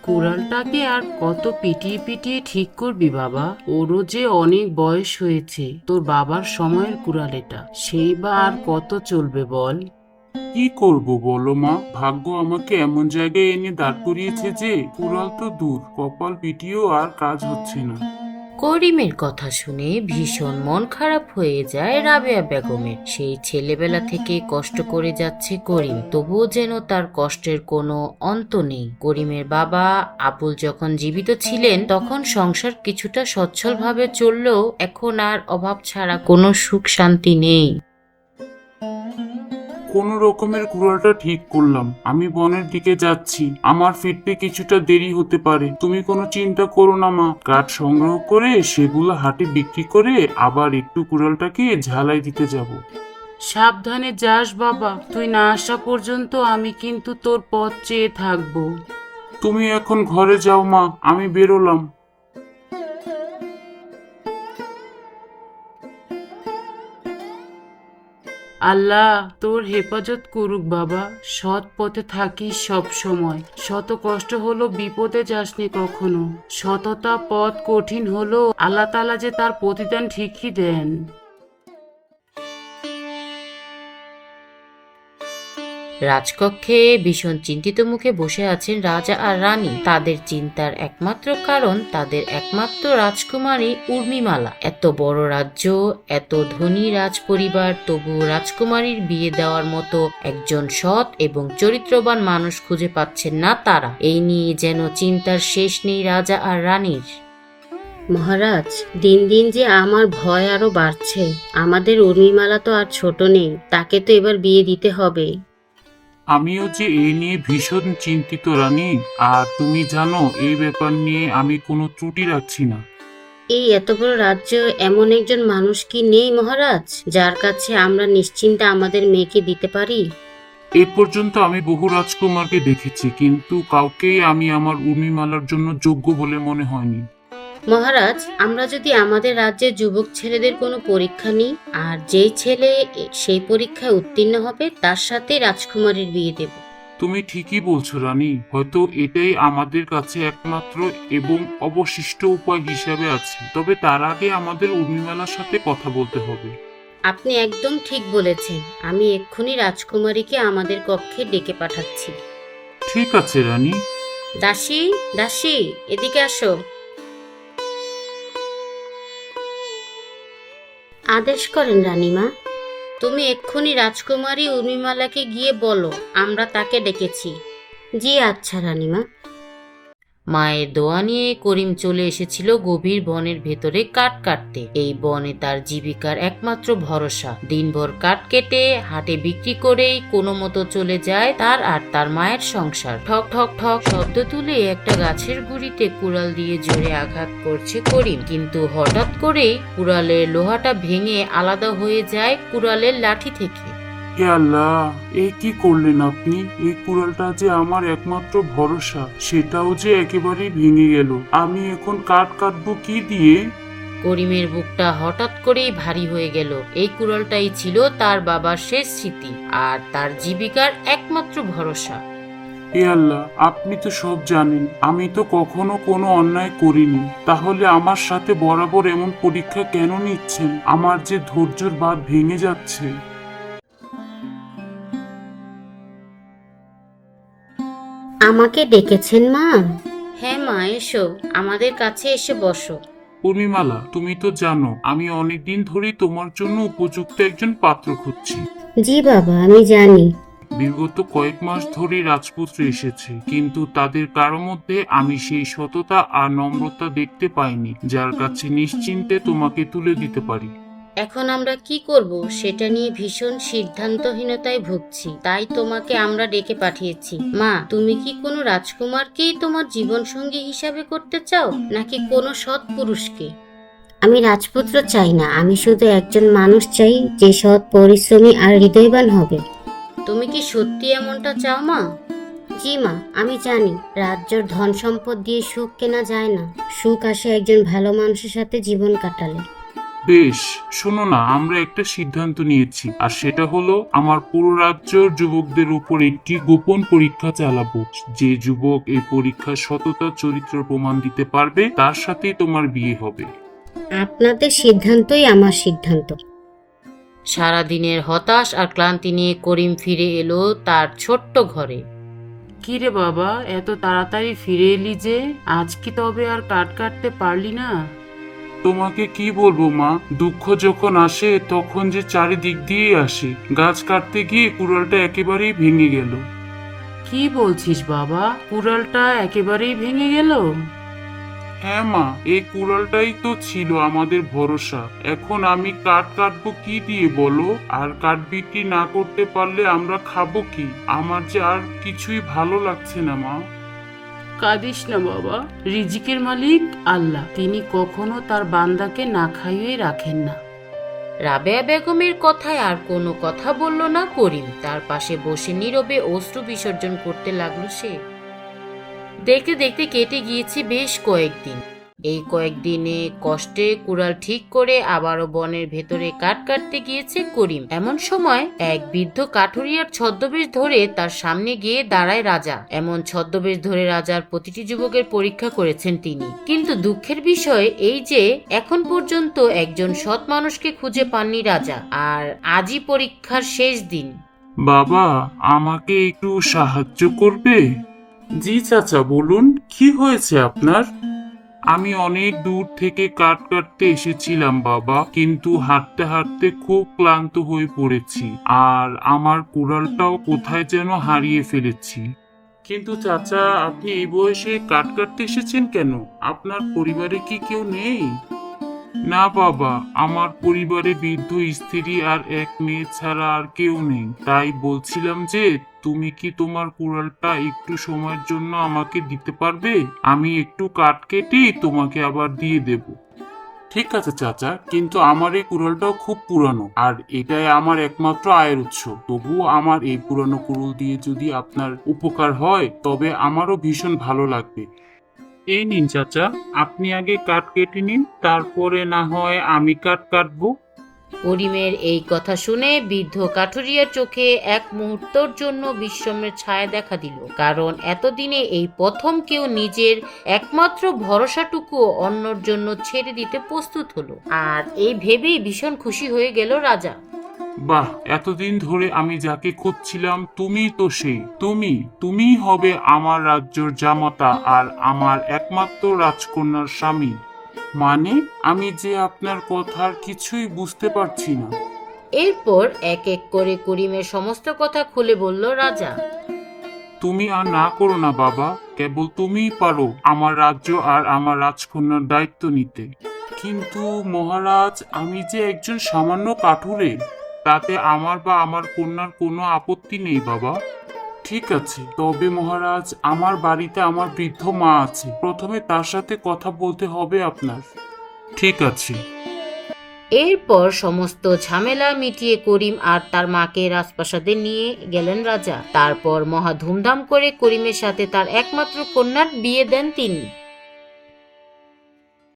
কুড়ালটাকে আর কত পিটিয়ে পিটিয়ে ঠিক করবি বাবা? ওরও যে অনেক বয়স হয়েছে। তোর বাবার সময়ের কুড়াল এটা, সেই বা আর কত চলবে বল? কি করব বলো মা, ভাগ্য আমাকে এমন জায়গায় এনে দাঁড় করিয়েছে যে কুড়াল তো দূর, কপাল পিটিয়েও আর কাজ হচ্ছে না। করিমের কথা শুনে ভীষণ মন খারাপ হয়ে যায় রাবেয়া বেগমের। সেই ছেলেবেলা থেকে কষ্ট করে যাচ্ছে করিম, তবুও যেন তার কষ্টের কোনো অন্ত নেই। করিমের বাবা আবুল যখন জীবিত ছিলেন তখন সংসার কিছুটা সচ্ছলভাবে চললেও এখন আর অভাব ছাড়া কোনো সুখ শান্তি নেই। কোন রকমের কুড়ালটা ঠিক করলাম, আমি বনের দিকে যাচ্ছি। আমার ফিরতে কিছুটা দেরি হতে পারে, তুমি কোনো চিন্তা করো না মা। কাঠ সংগ্রহ করে সেগুলো হাটে বিক্রি করে আবার একটু কুড়ালটাকে ঝালাই দিতে যাব। সাবধানে যাস বাবা, তুই না আসা পর্যন্ত আমি কিন্তু তোর পথ চেয়ে থাকবো। তুমি এখন ঘরে যাও মা, আমি বেরোলাম। আল্লাহ তোর হেফাজত করুক বাবা, সৎ পথে থাকিস সব সময়। শত কষ্ট হলো বিপদে যাসনি কখনো। সততা পথ কঠিন হলো, আল্লাহ তাআলা যে তার প্রতিদান ঠিকই দেন। রাজকক্ষে ভীষণ চিন্তিত মুখে বসে আছেন রাজা আর রানী। তাদের চিন্তার একমাত্র কারণ তাদের একমাত্র রাজকুমারী উর্মিমালা। এত বড় রাজ্য, এত ধনী রাজ পরিবার, তবু রাজকুমারীর বিয়ে দেওয়ার মতো একজন সৎ এবং চরিত্রবান মানুষ খুঁজে পাচ্ছেন না তারা। এই নিয়ে যেন চিন্তার শেষ নেই রাজা আর রানীর। মহারাজ, দিন দিন যে আমার ভয় আরো বাড়ছে। আমাদের উর্মিমালা তো আর ছোট নেই, তাকে তো এবার বিয়ে দিতে হবে। আমিও যে এই নিয়ে ভীষণ চিন্তিত রানী, আর তুমি জানো এই ব্যাপার নিয়ে আমি কোনো ত্রুটি রাখছি না। এই এত বড় রাজ্য এমন একজন মানুষ কি নেই মহারাজ, যার কাছে আমরা নিশ্চিন্তে আমাদের মেয়েকে দিতে পারি? এই পর্যন্ত আমি বহু রাজকুমারকে দেখেছি, কিন্তু কাউকেই আমি আমার উর্মিমালার জন্য যোগ্য বলে মনে হয়নি। মহারাজ, আমরা যদি আমাদের রাজ্যের যুবক ছেলেদের কোনো পরীক্ষা নিই, আর যেই ছেলে সেই পরীক্ষায় উত্তীর্ণ হবে তার সাথে রাজকুমারীর বিয়ে দেব। তুমি ঠিকই বলছো রানী, হয়তো এটাই আমাদের কাছে একমাত্র এবং অবশিষ্ট উপায় হিসাবে আছে। তবে তার আগে আমাদের উর্মিমালার সাথে কথা বলতে হবে। আপনি একদম ঠিক বলেছেন। আমি এক্ষুনি রাজকুমারীকে আমাদের কক্ষে ডেকে পাঠাচ্ছি। ঠিক আছে রানী। দাসী, দাসী, এদিকে আসো। আদেশ করেন রানীমা। তুমি এক্ষুনি রাজকুমারী উর্মিমালাকে গিয়ে বলো আমরা তাকে ডেকেছি। জি আচ্ছা রানীমা। মায়ের দোয়া নিয়ে করিম চলে এসেছিল গভীর বনের ভেতরে কাঠ কাটতে। এই বনে তার জীবিকার একমাত্র ভরসা। দিনভর কাঠ কেটে হাটে বিক্রি করেই কোনো মতো চলে যায় তার আর তার মায়ের সংসার। ঠক ঠক ঠক শব্দ তুলে একটা গাছের গুড়িতে কুড়াল দিয়ে জোরে আঘাত করছে করিম, কিন্তু হঠাৎ করেই কুড়ালের লোহাটা ভেঙে আলাদা হয়ে যায় কুড়ালের লাঠি থেকে। হে আল্লাহ, এ কি করলেন আপনি? এই কুড়ালটা যে আমার একমাত্র ভরসা, সেটাও যে একেবারেই ভেঙে গেল। আমি এখন কাঠ কাটবো কি দিয়ে? করিমের বুকটা হঠাৎ করেই ভারী হয়ে গেল। এই কুড়ালটাই ছিল তার বাবার শেষ স্মৃতি আর তার জীবিকার একমাত্র ভরসা। হে আল্লাহ, আপনি তো সব জানেন। আমি তো কখনো কোনো অন্যায় করিনি, তাহলে আমার সাথে বরাবর এমন পরীক্ষা কেন নিচ্ছেন? আমার যে ধৈর্যের বাঁধ ভেঙে যাচ্ছে। আমাকে ডেকেছেন মা? হ্যাঁ মা, এসো, আমাদের কাছে এসে বসো। উর্মিমালা, তুমি তো জানো আমি অনেকদিন ধরেই তোমার জন্য উপযুক্ত একজন পাত্র খুঁজছি। জি বাবা, আমি জানি। বিগত কয়েক মাস ধরেই রাজপুত্র এসেছে, কিন্তু তাদের কারো মধ্যে আমি সেই সততা আর নম্রতা দেখতে পাইনি, যার কাছে নিশ্চিন্তে তোমাকে তুলে দিতে পারি। এখন আমরা কি করব সেটা নিয়ে ভীষণ সিদ্ধান্তহীনতায় ভুগছি, তাই তোমাকে আমরা ডেকে পাঠিয়েছি। মা, তুমি কি কোনো রাজকুমারকেই তোমার জীবন সঙ্গী হিসাবে করতে চাও, নাকি কোনো সৎ পুরুষকে? আমি রাজপুত্র চাই না, আমি শুধু একজন মানুষ চাই যে সৎ, পরিশ্রমী আর হৃদয়বান হবে। তুমি কি সত্যি এমনটা চাও মা? জি মা, আমি জানি রাজ্যের ধন সম্পদ দিয়ে সুখ কেনা যায় না। সুখ আসে একজন ভালো মানুষের সাথে জীবন কাটালে। বেশ, শোনো না, আমরা একটা সিদ্ধান্ত নিয়েছি, আর সেটা হলো আমার পুরো রাজ্যের যুবকদের উপর একটি গোপন পরীক্ষা চালাবো। যে যুবক এই পরীক্ষার সততা চরিত্র প্রমাণ দিতে পারবে তার সাথেই তোমার বিয়ে হবে। আপনাদের সিদ্ধান্তই আমার সিদ্ধান্ত। সারাদিনের হতাশ আর ক্লান্তি নিয়ে করিম ফিরে এলো তার ছোট্ট ঘরে। কিরে বাবা, এত তাড়াতাড়ি ফিরে এলি যে? আজ কি তবে আর কাট কাটতে পারলি না? তোমাকে কি বলবো মা, দুঃখ যখন আসে তখন যে চারিদিক দিয়ে আসে। গাছ কাটতে গিয়ে কুড়ালটা একেবারেই ভেঙে গেল। কি বলছিস বাবা, কুড়ালটা একেবারেই ভেঙে গেল? হ্যাঁ মা, এই কুড়ালটাই তো ছিল আমাদের ভরসা। এখন আমি কাঠ কাটবো কি দিয়ে বলো? আর কাঠ বিক্রি না করতে পারলে আমরা খাবো কি? আমার যে আর কিছুই ভালো লাগছে না মা। কাঁদিস না বাবা, রিজিকের মালিক আল্লাহ, তিনি কখনো তার বান্দাকে না খাইয়ে রাখেন না। রাবেয়া বেগমের কথায় আর কোনো কথা বলল না করিম। তার পাশে বসে নীরবে অশ্রু বিসর্জন করতে লাগলো সে। দেখতে দেখতে কেটে গিয়েছে বেশ কয়েকদিন। এই কয়েকদিনে কষ্টে কুড়াল ঠিক করে আবারও বনের ভেতরে কাঠ কাটতে গিয়েছে করিম। এমন সময় এক বৃদ্ধ কাঠুরিয়ার ছদ্মবেশ ধরে তার সামনে গিয়ে দাঁড়ায় রাজা। এমন ছদ্মবেশ ধরে রাজার প্রতিটি যুবকের পরীক্ষা করেছেন তিনি। কিন্তু দুঃখের বিষয় এই যে এখন পর্যন্ত একজন সৎ মানুষকে খুঁজে পাননি রাজা। আর আজই পরীক্ষার শেষ দিন। বাবা, আমাকে একটু সাহায্য করবে? জি চাচা, বলুন কি হয়েছে আপনার? আমি অনেক দূর থেকে কাঠ কাটতে এসেছিলাম বাবা, কিন্তু হাঁটতে হাঁটতে খুব ক্লান্ত হয়ে পড়েছি, আর আমার কুড়ালটাও কোথায় যেন হারিয়ে ফেলেছি। কিন্তু চাচা, আপনি এই বয়সে কাঠ কাটতে এসেছেন কেন? আপনার পরিবারে কি কেউ নেই? না বাবা, আমার পরিবারে বৃদ্ধ স্ত্রী আর এক মেয়ে ছাড়া আর কেউ নেই। তাই বলছিলাম যে তুমি কি তোমার কুড়ালটা একটু সময়ের জন্য আমাকে দিতে পারবে? আমি একটু কাঠ কেটে তোমাকে আবার দিয়ে দেব। ঠিক আছে চাচা, কিন্তু আমার এই কুড়ালটাও খুব পুরানো, আর এটাই আমার একমাত্র আয়ের উৎস। তবুও আমার এই পুরানো কুড়াল দিয়ে যদি আপনার উপকার হয় তবে আমারও ভীষণ ভালো লাগবে। এই নিন চাচা, আপনি আগে কাঠ কেটে নিন, তারপরে না হয় আমি কাঠ কাটবো। করিমের এই কথা শুনে বৃদ্ধ কাঠুরিয়ার চোখে এক মুহূর্তের জন্য বিস্ময়ের ছায়া দেখা দিল। কারণ এতদিনে এই প্রথম কেউ নিজের একমাত্র ভরসাটুকু অন্যর জন্য ছেড়ে দিতে প্রস্তুত হলো। আর এই ভেবেই ভীষণ খুশি হয়ে গেল রাজা। বাহ, এতদিন ধরে আমি যাকে খুঁজছিলাম তুমিই তো সেই। তুমিই হবে আমার রাজ্যের জামাতা আর আমার একমাত্র রাজকন্যার স্বামী। মানে, আমি যে আপনার কথার কিছুই বুঝতে পারছি না। এরপর এক এক করে করিমের সমস্ত কথা খুলে বলল রাজা। তুমি আর না করো না বাবা, কেবল তুমিই পারো আমার রাজ্য আর আমার রাজকন্যার দায়িত্ব নিতে। কিন্তু মহারাজ, আমি যে একজন সামান্য কাঠুরে, তাতে আমার বা আমার কন্যার কোনো আপত্তি নেই বাবা। ঠিক আছে, তবে মহারাজ, আমার বাড়িতে আমার বৃদ্ধ মা আছে, প্রথমে তার সাথে কথা বলতে হবে আপনার। ঠিক আছে। এরপর সমস্ত ঝামেলা মিটিয়ে করিম আর তার মাকে রাজপ্রাসাদে নিয়ে গেলেন রাজা। তারপর মহা ধুমধাম করে করিমের সাথে তার একমাত্র কন্যার বিয়ে দেন তিনি।